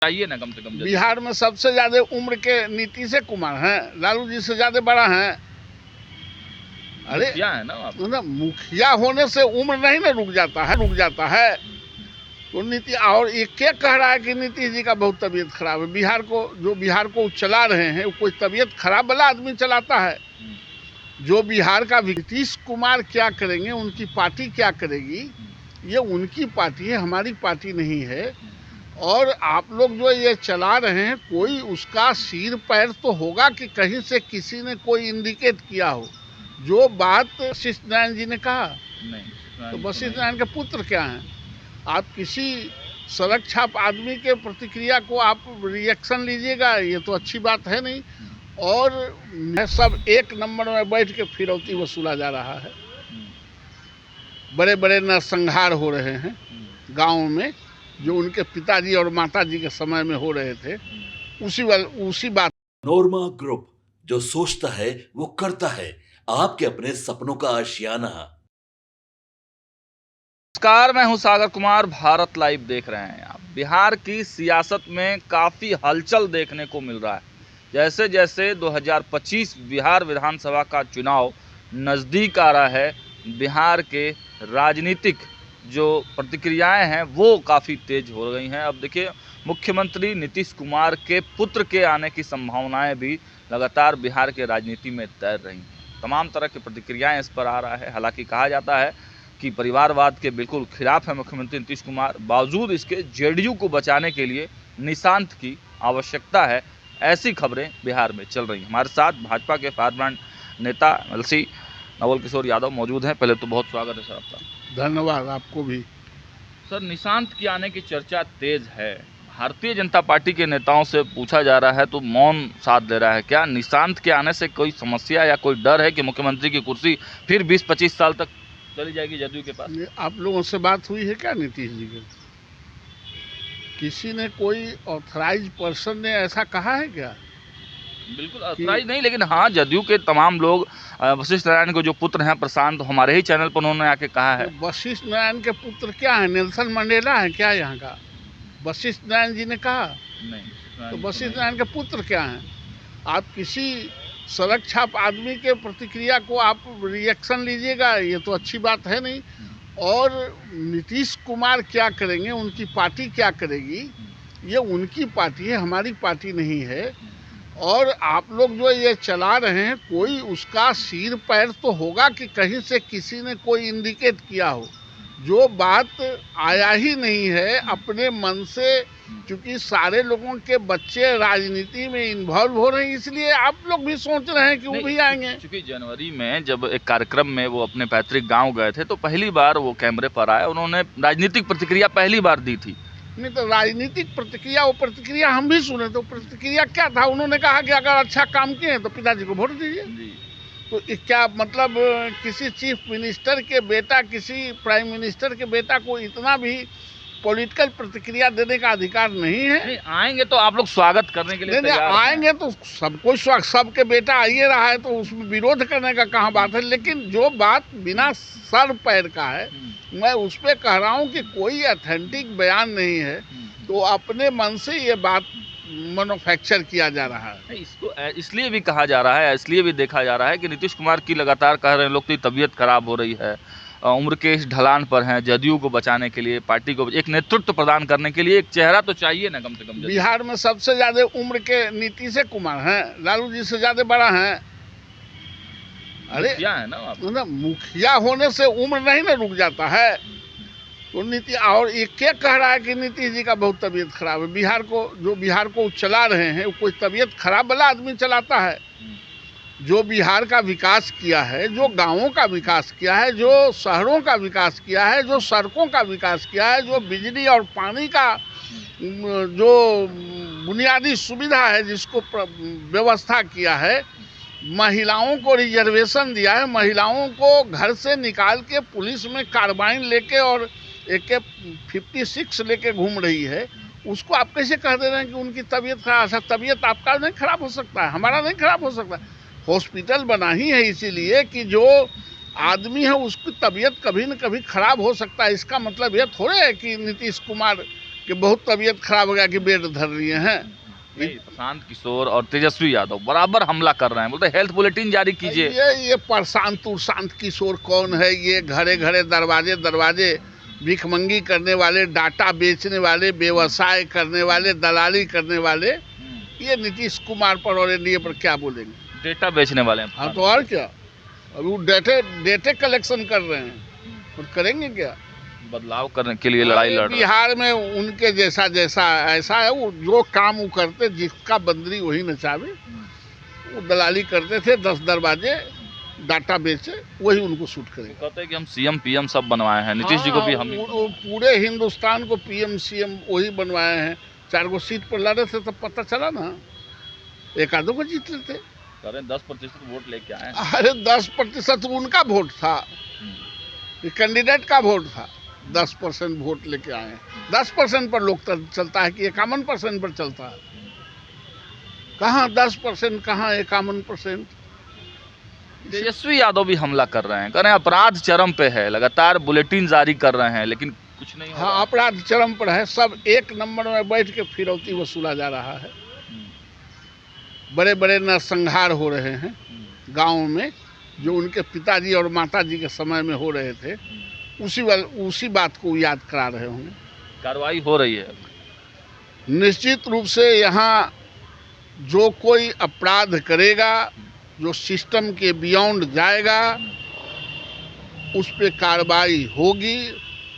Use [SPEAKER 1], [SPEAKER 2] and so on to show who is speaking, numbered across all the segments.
[SPEAKER 1] चाहिए ना कम से कम।
[SPEAKER 2] बिहार में सबसे ज्यादा उम्र के नीतीश कुमार हैं, लालू जी से ज्यादा बड़ा हैं। अरे
[SPEAKER 1] मुखिया है ना आप।
[SPEAKER 2] मतलब मुखिया होने से उम्र नहीं ना रुक जाता है। तो नीति और ये क्या कह रहा है कि नीतीश जी का बहुत तबीयत खराब है। बिहार को चला रहे हैं, कोई तबीयत खराब वाला आदमी चलाता है। जो बिहार का नीतीश कुमार क्या करेंगे, उनकी पार्टी क्या करेगी, ये उनकी पार्टी है, हमारी पार्टी नहीं है। और आप लोग जो ये चला रहे हैं, कोई उसका सिर पैर तो होगा कि कहीं से किसी ने कोई इंडिकेट किया हो। जो बात वशिष्ठ नारायण जी ने कहा
[SPEAKER 1] नहीं,
[SPEAKER 2] तो वशिष्ठ नारायण के पुत्र क्या हैं? आप किसी सड़क छाप आदमी के प्रतिक्रिया को आप रिएक्शन लीजिएगा, ये तो अच्छी बात है नहीं। और सब एक नंबर में बैठ के फिरौती वसूला जा रहा है। बड़े बड़े नरसंहार हो रहे हैं गाँव में, जो उनके पिताजी और माताजी के समय में हो रहे थे, उसी बात।
[SPEAKER 3] नोरमा ग्रुप, जो सोचता है वो करता है। आपके अपने सपनों का आशियाना।
[SPEAKER 1] नमस्कार, मैं हूं सागर कुमार। भारत लाइव देख रहे हैं आप। बिहार की सियासत में काफ़ी हलचल देखने को मिल रहा है। जैसे जैसे 2025 बिहार विधानसभा का चुनाव नज़दीक आ रहा है, बिहार के राजनीतिक जो प्रतिक्रियाएं हैं वो काफ़ी तेज हो गई हैं। अब देखिए, मुख्यमंत्री नीतीश कुमार के पुत्र के आने की संभावनाएं भी लगातार बिहार के राजनीति में तैर रही हैं। तमाम तरह की प्रतिक्रियाएं इस पर आ रहा है। हालांकि कहा जाता है कि परिवारवाद के बिल्कुल खिलाफ है मुख्यमंत्री नीतीश कुमार, बावजूद इसके जेडीयू को बचाने के लिए निशांत की आवश्यकता है, ऐसी खबरें बिहार में चल रही हैं। हमारे साथ भाजपा के फारवर्ड नेता एलसी नवल किशोर यादव मौजूद हैं। पहले तो बहुत स्वागत है सर आपका।
[SPEAKER 2] धन्यवाद, आपको भी।
[SPEAKER 1] सर, निशांत की आने की चर्चा तेज है। भारतीय जनता पार्टी के नेताओं से पूछा जा रहा है तो मौन साथ दे रहा है। क्या निशांत के आने से कोई समस्या या कोई डर है कि मुख्यमंत्री की कुर्सी फिर 20-25 साल तक चली जाएगी जदयू के पास?
[SPEAKER 2] आप लोगों से बात हुई है क्या नीतीश जी की? किसी ने, कोई ऑथराइज पर्सन ने ऐसा कहा है क्या?
[SPEAKER 1] बिल्कुल ऑथराइज नहीं, लेकिन हाँ, जदयू के तमाम लोग, वशिष्ठ नारायण को जो पुत्र हैं प्रशांत, हमारे ही चैनल पर उन्होंने आके कहा है।
[SPEAKER 2] तो वशिष्ठ नारायण के पुत्र क्या है? नेल्सन मंडेला है क्या यहाँ का? वशिष्ठ नारायण जी ने कहा
[SPEAKER 1] नहीं,
[SPEAKER 2] तो वशिष्ठ नारायण के पुत्र क्या हैं? आप किसी सड़क छाप आदमी के प्रतिक्रिया को आप रिएक्शन लीजिएगा, ये तो अच्छी बात है नहीं। और नीतीश कुमार क्या करेंगे, उनकी पार्टी क्या करेगी, ये उनकी पार्टी है, हमारी पार्टी नहीं है। और आप लोग जो ये चला रहे हैं, कोई उसका सिर पैर तो होगा कि कहीं से किसी ने कोई इंडिकेट किया हो। जो बात आया ही नहीं है अपने मन से, क्योंकि सारे लोगों के बच्चे राजनीति में इन्वॉल्व हो रहे हैं, इसलिए आप लोग भी सोच रहे हैं कि वो भी आएंगे।
[SPEAKER 1] क्योंकि जनवरी में जब एक कार्यक्रम में वो अपने पैतृक गांव गए थे तो पहली बार वो कैमरे पर आए, उन्होंने राजनीतिक प्रतिक्रिया पहली बार दी थी।
[SPEAKER 2] नहीं तो राजनीतिक प्रतिक्रिया, वो प्रतिक्रिया हम भी सुने। तो प्रतिक्रिया क्या था? उन्होंने कहा कि अगर अच्छा काम किए तो पिताजी को वोट दीजिए। तो क्या मतलब, किसी चीफ मिनिस्टर के बेटा, किसी प्राइम मिनिस्टर के बेटा को इतना भी पॉलिटिकल प्रतिक्रिया देने का अधिकार नहीं है?
[SPEAKER 1] नहीं, आएंगे तो आप लोग स्वागत करने के लिए
[SPEAKER 2] नहीं, आएंगे तो सबको स्वागत, सबके बेटा आइए रहा है तो उसमें विरोध करने का कहाँ बात है। लेकिन जो बात बिना सर पैर का है, मैं उस पर कह रहा हूँ कि कोई ऑथेंटिक बयान नहीं है, तो अपने मन से ये बात मैन्युफैक्चर किया जा रहा है।
[SPEAKER 1] इसको इसलिए भी कहा जा रहा है, इसलिए भी देखा जा रहा है कि नीतीश कुमार की लगातार कह रहे हैं लोग की तबीयत खराब हो रही है, उम्र के इस ढलान पर हैं, जदयू को बचाने के लिए, पार्टी को एक नेतृत्व प्रदान करने के लिए एक चेहरा तो चाहिए ना कम से कम।
[SPEAKER 2] बिहार में सबसे ज्यादा उम्र के नीतीश कुमार हैं, लालू जी से ज्यादा बड़ा हैं। अरे
[SPEAKER 1] मुखिया है ना आप।
[SPEAKER 2] मतलब मुखिया होने से उम्र नहीं ना रुक जाता है। तो और ये क्या कह रहा है कि नीतीश जी का बहुत तबीयत खराब है। बिहार को चला रहे हैं, कोई तबीयत खराब वाला आदमी चलाता है। जो बिहार का विकास किया है, जो गांवों का विकास किया है, जो शहरों का विकास किया है, जो सड़कों का विकास किया है, जो बिजली और पानी का जो बुनियादी सुविधा है जिसको व्यवस्था किया है, महिलाओं को रिजर्वेशन दिया है, महिलाओं को घर से निकाल के पुलिस में कार्बाइन लेके और AK-56 लेके घूम रही है, उसको आप कैसे कह दे रहे हैं कि उनकी तबीयत खराब है? तबीयत आपका नहीं खराब हो सकता है, हमारा नहीं खराब हो सकता। हॉस्पिटल बना ही है इसीलिए कि जो आदमी है उसकी तबीयत कभी न कभी खराब हो सकता है। इसका मतलब ये थोड़े है कि नीतीश कुमार कि बहुत तबीयत खराब हो गया कि बेड धर लिए हैं।
[SPEAKER 1] नहीं, प्रशांत किशोर और तेजस्वी यादव बराबर हमला कर रहे हैं, बोलते हेल्थ बुलेटिन जारी कीजिए।
[SPEAKER 2] ये प्रशांत किशोर कौन है? ये घरे घरे दरवाजे दरवाजे भिखमंगी करने वाले, डाटा बेचने वाले, व्यवसाय करने वाले, दलाली करने वाले, ये नीतीश कुमार पर और एनडीए पर क्या बोलेंगे?
[SPEAKER 1] डेटा बेचने वाले हैं।
[SPEAKER 2] हाँ, तो और क्या? अभी वो डेटे कलेक्शन कर रहे हैं और करेंगे क्या?
[SPEAKER 1] बदलाव करने के लिए लड़ाई लड़ रहे हैं।
[SPEAKER 2] बिहार में उनके जैसा ऐसा है, वो जो काम वो करते, जिसका बंदरी वही नचावे। वो दलाली करते थे, 10 दरवाजे डाटा बेचे, वही उनको सूट करेगा।
[SPEAKER 1] कहते हैं कि हम सीएम पीएम सब बनवाए हैं, नीतीश जी को भी हम
[SPEAKER 2] पूरे हिंदुस्तान को पीएम सीएम वही बनवाए हैं। 4 गो सीट पर लड़े थे तब पता चला ना, एक आधो को जीत लेते।
[SPEAKER 1] 10% वोट लेके आए।
[SPEAKER 2] अरे 10% उनका वोट था, ये कैंडिडेट का वोट था। 10% वोट लेके आए हैं। 10% पर लोकतंत्र चलता है कि 51% पर चलता है? कहाँ 10%, कहाँ 51%?
[SPEAKER 1] तेजस्वी यादव भी हमला कर रहे हैं, कह रहे हैं अपराध चरम पे है, लगातार बुलेटिन जारी कर रहे हैं लेकिन कुछ नहीं।
[SPEAKER 2] हाँ, अपराध चरम पर है। सब एक नंबर में बैठ के फिरौती वसूला जा रहा है। बड़े बड़े नरसंहार हो रहे हैं गाँव में, जो उनके पिताजी और माताजी के समय में हो रहे थे, उसी बात को याद करा रहे होंगे।
[SPEAKER 1] कार्रवाई हो रही है
[SPEAKER 2] निश्चित रूप से। यहाँ जो कोई अपराध करेगा, जो सिस्टम के बियॉन्ड जाएगा, उस पे कार्रवाई होगी।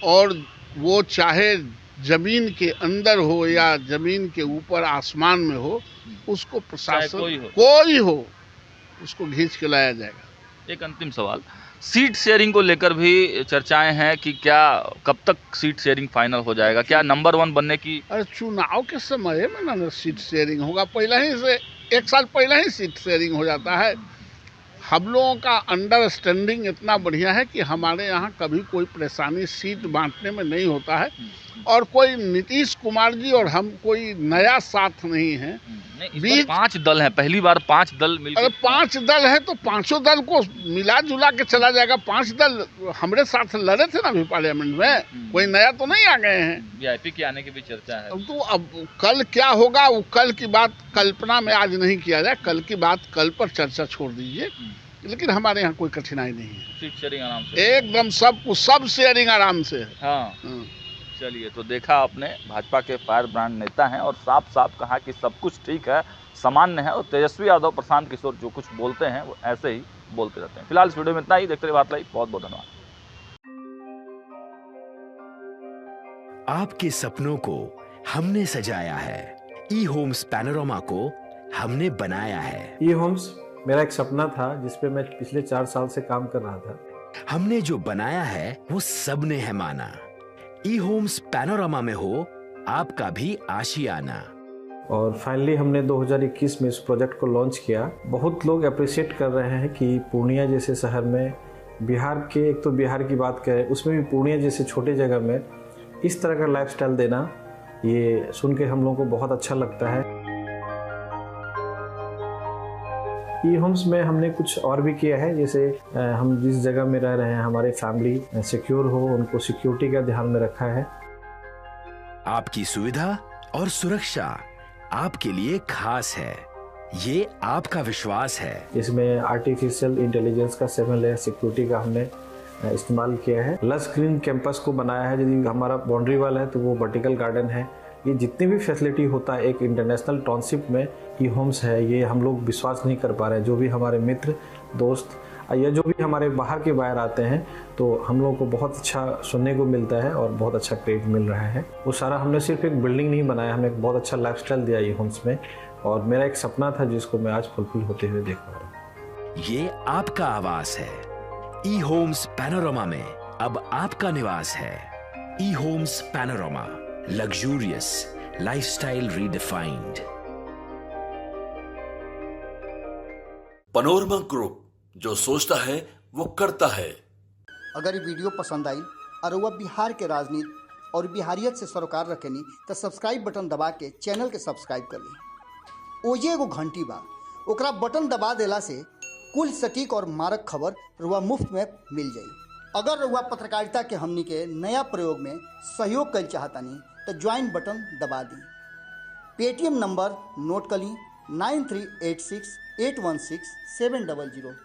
[SPEAKER 2] और वो चाहे जमीन के अंदर हो या जमीन के ऊपर आसमान में हो, उसको प्रशासन कोई हो उसको खींच के लाया जाएगा।
[SPEAKER 1] एक अंतिम सवाल, सीट शेयरिंग को लेकर भी चर्चाएं हैं कि क्या कब तक सीट शेयरिंग फाइनल हो जाएगा? क्या नंबर 1 बनने की?
[SPEAKER 2] अरे चुनाव के समय में ना सीट शेयरिंग होगा, पहले ही से 1 साल पहले ही सीट शेयरिंग हो जाता है। हम लोगों का अंडरस्टैंडिंग इतना बढ़िया है कि हमारे यहाँ कभी कोई परेशानी सीट बांटने में नहीं होता है। और कोई नीतीश कुमार जी और हम कोई नया साथ नहीं है।
[SPEAKER 1] 5 दल हैं, पहली बार 5 दल मिलकर।
[SPEAKER 2] अरे 5 दल है तो 5 दल को मिला जुला के चला जाएगा। 5 दल हमारे साथ लड़े थे ना अभी पार्लियामेंट में, कोई नया तो नहीं आ गए हैं।
[SPEAKER 1] वीआईपी के आने की भी चर्चा है।
[SPEAKER 2] तो अब कल क्या होगा, वो कल की बात कल्पना में आज नहीं किया जाए। कल की बात कल पर चर्चा छोड़ दीजिए। लेकिन हमारे यहाँ कोई कठिनाई नहीं है,
[SPEAKER 1] सीट शेयरिंग आराम से
[SPEAKER 2] एकदम सब शेयरिंग आराम से है।
[SPEAKER 1] हाँ। चलिए, तो देखा आपने, भाजपा के फायर ब्रांड नेता हैं और साफ साफ कहा कि सब कुछ ठीक है, सामान्य है। और तेजस्वी यादव, प्रशांत किशोर जो कुछ बोलते हैं वो ऐसे ही बोलते रहते हैं। फिलहाल इस वीडियो में इतना ही। देखते रहिए भारत लाइव। बहुत बहुत धन्यवाद।
[SPEAKER 4] आपके सपनों को हमने सजाया है, ई होम्स पैनोरमा को हमने बनाया है।
[SPEAKER 5] ई होम्स मेरा एक सपना था जिसपे मैं पिछले 4 साल से काम कर रहा था।
[SPEAKER 4] हमने जो बनाया है वो सबने है माना। ई होम्स पैनोरमा में हो आपका भी आशियाना।
[SPEAKER 5] और फाइनली हमने 2021 में इस प्रोजेक्ट को लॉन्च किया। बहुत लोग अप्रिशिएट कर रहे हैं कि पूर्णिया जैसे शहर में, बिहार के, एक तो बिहार की बात करें उसमें भी पूर्णिया जैसे छोटे जगह में इस तरह का लाइफस्टाइल देना, ये सुन के हम लोगों को बहुत अच्छा लगता है। ई होम्स में हमने कुछ और भी किया है, जैसे हम जिस जगह में रह रहे हैं हमारे फैमिली सिक्योर हो, उनको सिक्योरिटी का ध्यान में रखा है।
[SPEAKER 4] आपकी सुविधा और सुरक्षा आपके लिए खास है, ये आपका विश्वास है।
[SPEAKER 5] इसमें आर्टिफिशियल इंटेलिजेंस का 7 लेयर सिक्योरिटी का हमने इस्तेमाल किया है। लस ग्रीन कैंपस को बनाया है। यदि हमारा बाउंड्री वाल है तो वो वर्टिकल गार्डन है। ये जितनी भी फैसिलिटी होता है एक इंटरनेशनल टाउनशिप में ई होम्स है, ये हम लोग विश्वास नहीं कर पा रहे हैं। जो भी हमारे मित्र दोस्त या जो भी हमारे बाहर के बाहर आते हैं तो हम लोगों को बहुत अच्छा सुनने को मिलता है और बहुत अच्छा क्रेडिट मिल रहा है। वो सारा हमने सिर्फ एक बिल्डिंग नहीं बनाया, हमने एक बहुत अच्छा लाइफस्टाइल दिया ई होम्स में। और मेरा एक सपना था जिसको मैं आज फुलफिल होते हुए देख पा रहा हूँ।
[SPEAKER 4] ये आपका आवास है। ई होम्स पैनोरमा में अब आपका निवास है। E homes Panorama, luxurious lifestyle redefined.
[SPEAKER 3] Panorama group, जो सोचता है वो करता है।
[SPEAKER 6] अगर ये वीडियो पसंद आई और वह बिहार के राजनीति और बिहारियत से सरोकार रखेनी तो सब्सक्राइब बटन दबा के चैनल के सब्सक्राइब कर ली। ओजे एगो घंटी बा, ओकरा बटन दबा देला से कुल सटीक और मारक खबर रुआ मुफ्त में मिल जाई। अगर रुआ पत्रकारिता के हमनी के नया प्रयोग में सहयोग कर चाहतानी तो ज्वाइन बटन दबा दी। पेटीएम नंबर नोट कर ली 9386816700।